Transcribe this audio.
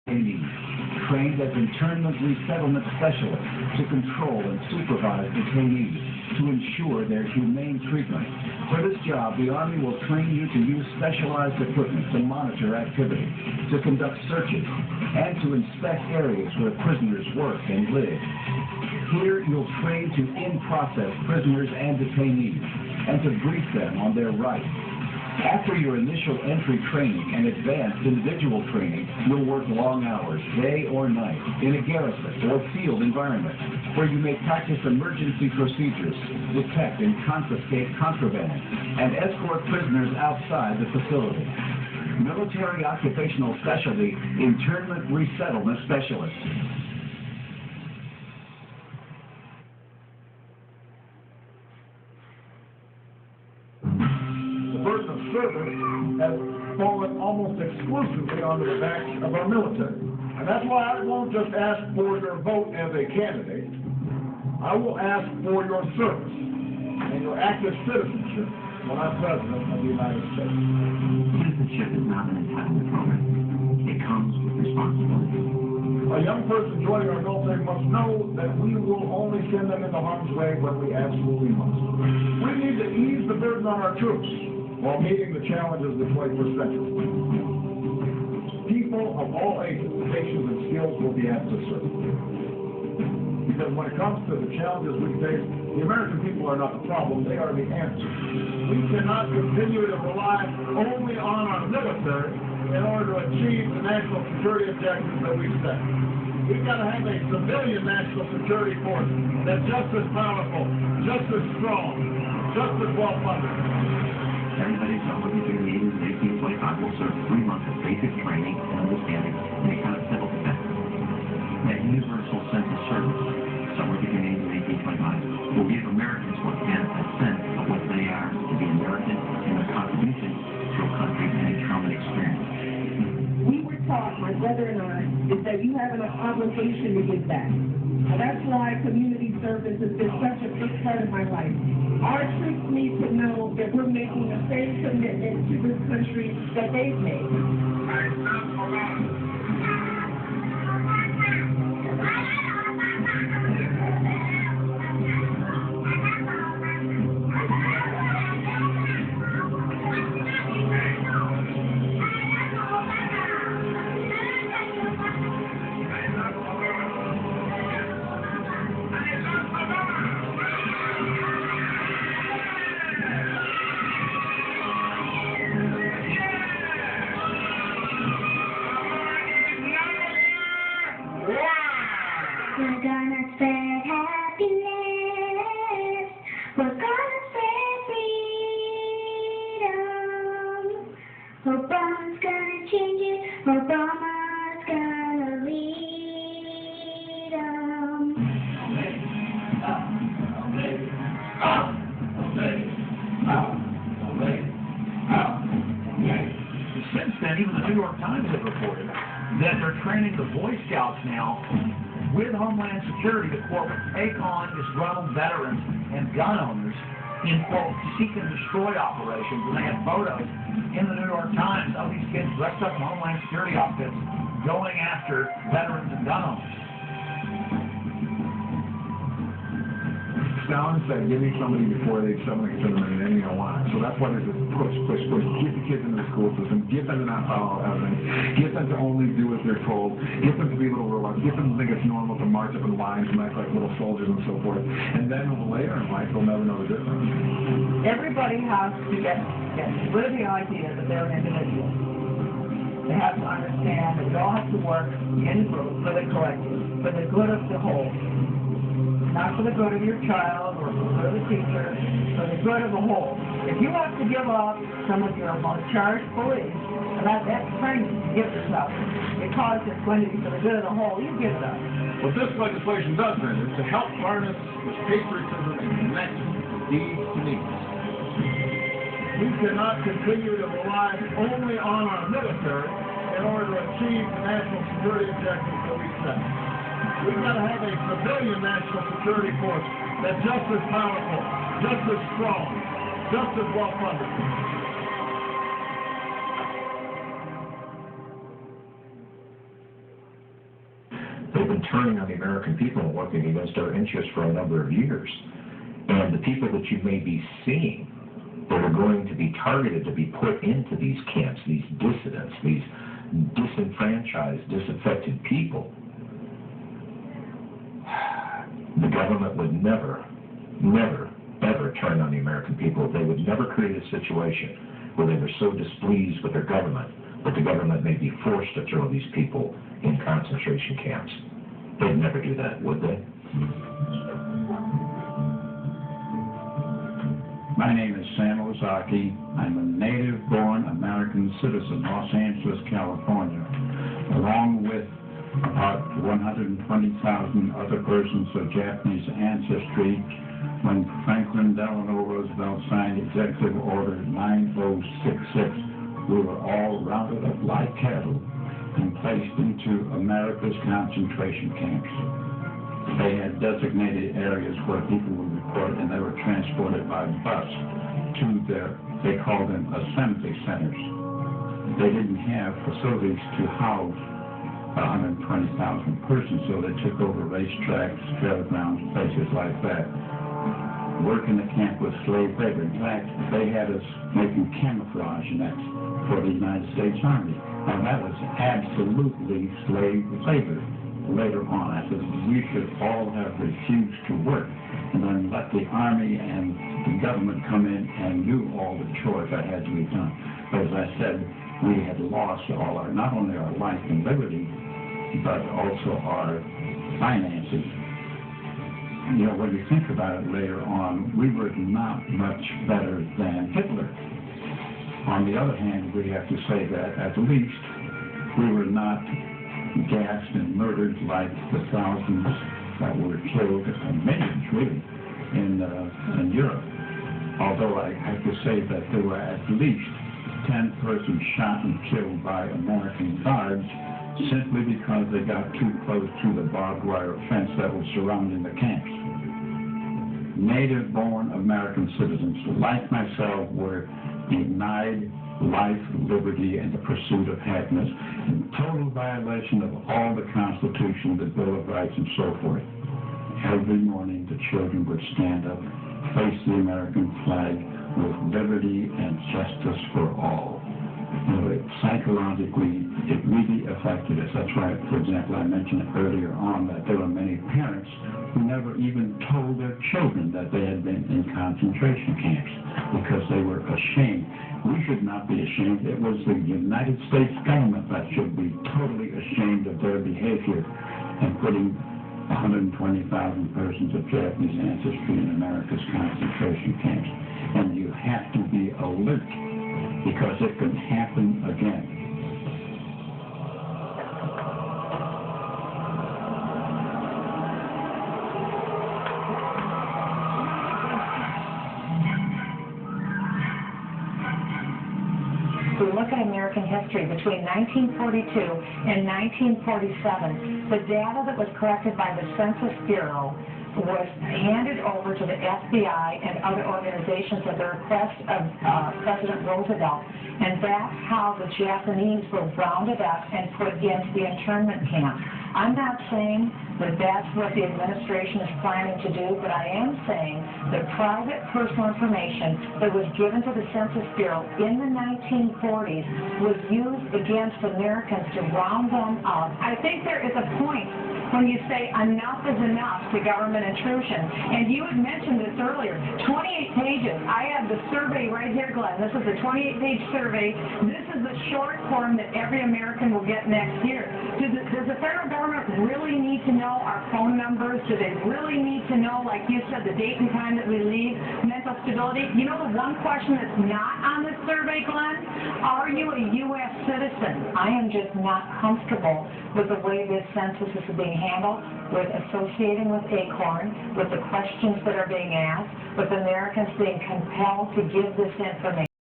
detainees, trained as internment resettlement specialists to control and supervise detainees to ensure their humane treatment. For this job, the Army will train you to use specialized equipment to monitor activity, to conduct searches, and to inspect areas where prisoners work and live. Here, you'll train to in-process prisoners and detainees, and to brief them on their rights. After your initial entry training and advanced individual training, you'll work long hours, day or night, in a garrison or field environment, where you may practice emergency procedures, detect and confiscate contraband, and escort prisoners outside the facility. Military Occupational Specialty, Internment Resettlement Specialist. Service has fallen almost exclusively onto the backs of our military. And that's why I won't just ask for your vote as a candidate. I will ask for your service and your active citizenship when I'm President of the United States. Citizenship is not an entitlement program. It comes with responsibility. A young person joining our military must know that we will only send them into harm's way when we absolutely must. We need to ease the burden on our troops while meeting the challenges of the 21st century. People of all ages, nations, and skills will be asked to serve. Because when it comes to the challenges we face, the American people are not the problem, they are the answer. We cannot continue to rely only on our military in order to achieve the national security objectives that we've set. We've got to have a civilian national security force that's just as powerful, just as strong, just as well-funded. Everybody over between the ages of 18 and 25 will serve 3 months of basic training and understanding in a kind of civil defense. That universal sense of service, somewhere between the ages of 18 and 25, will give Americans once again a sense of what they are to be American and their contribution to a country and a common experience. We were taught, my brother and I, is that you have an obligation to give back. And that's why community service has been such a big part of my life. Our troops need to know that we're making the same commitment to this country that they've made. We're gonna spread happiness. We're gonna spread freedom. Obama's gonna change it. Obama's gonna lead 'em. Since then, even the New York Times have reported that they're training the Boy Scouts now with Homeland Security to, quote, take on disgruntled veterans and gun owners in, quote, seek and destroy operations. And they have photos in the New York Times of these kids dressed up in Homeland Security outfits going after veterans and gun owners. Down and said, give me somebody before they send them in any I want. So that's why there's this push. Get the kids into the school system, get them to not follow evidence, get them to only do as they're told, get them to be little robots, get them to think it's normal to march up in lines and act like little soldiers and so forth. And then later in life, they'll never know the difference. Everybody has to get rid of the idea that they're an individual. They have to understand that we all have to work in group for the collective, for the good of the whole. Not for the good of your child or for the good of the teacher, for the good of the whole. If you have to give up some of your most cherished beliefs, and that's training to give yourself, because it's going to be for the good of the whole, you give it up. What this legislation does then is to help harness this patriotism and connect deeds to needs. We cannot continue to rely only on our military in order to achieve the national security objectives that we set. We've got to have a civilian national security force that's just as powerful, just as strong, just as well-funded. They've been turning on the American people and working against our interests for a number of years. And the people that you may be seeing that are going to be targeted to be put into these camps, these dissidents, these disenfranchised, disaffected people, the government would never, ever turn on the American people. They would never create a situation where they were so displeased with their government that the government may be forced to throw these people in concentration camps. They'd never do that, would they? My name is Sam Ozaki. I'm a native-born American citizen, Los Angeles, California, along with about 120,000 other persons of Japanese ancestry. When Franklin Delano Roosevelt signed Executive Order 9066, we were all rounded up like cattle and placed into America's concentration camps. They had designated areas where people would report, and they were transported by bus to they called them assembly centers. They didn't have facilities to house 120,000 persons, so they took over racetracks, fairgrounds, places like that. Work in the camp was slave labor. In fact, they had us making camouflage nets for the United States Army. Now, that was absolutely slave labor. Later on, I said, we should all have refused to work and then let the Army and the government come in and do all the chores that had to be done. But as I said, we had lost all our, not only our life and liberty, but also our finances. You know, when you think about it later on, we were not much better than Hitler. On the other hand, we have to say that at least we were not gassed and murdered like the thousands that were killed, millions really, in Europe. Although I have to say that there were at least 10 persons shot and killed by American guards simply because they got too close to the barbed wire fence that was surrounding the camps. Native-born American citizens like myself were denied life, liberty, and the pursuit of happiness, in total violation of all the Constitution, the Bill of Rights, and so forth. Every morning, the children would stand up, face the American flag with liberty and justice for all. You know, psychologically, it really affected us. That's why, for example, I mentioned earlier on that there were many parents who never even told their children that they had been in concentration camps because they were ashamed. We should not be ashamed. It was the United States government that should be totally ashamed of their behavior and putting 120,000 persons of Japanese ancestry in America's concentration camps. And you have to be alert because it can happen again. We look at American history between 1942 and 1947. The data that was collected by the Census Bureau was handed over to the FBI and other organizations at the request of President Roosevelt, and that's how the Japanese were rounded up and put into the internment camp. I'm not saying that that's what the administration is planning to do, but I am saying that private personal information that was given to the Census Bureau in the 1940s was used against Americans to round them up. I think there is a point when you say enough is enough to government intrusion. And you had mentioned this earlier, 28 pages. I have the survey right here, Glenn. This is a 28-page survey. This is the short form that every American will get next year. Does the federal government really need to know our phone numbers? Do they really need to know, like you said, the date and time that we leave, mental stability? You know the one question that's not on this survey, Glenn? Are you a U.S. citizen? I am just not comfortable with the way this census is being handled, with associating with ACORN, with the questions that are being asked, with Americans being compelled to give this information.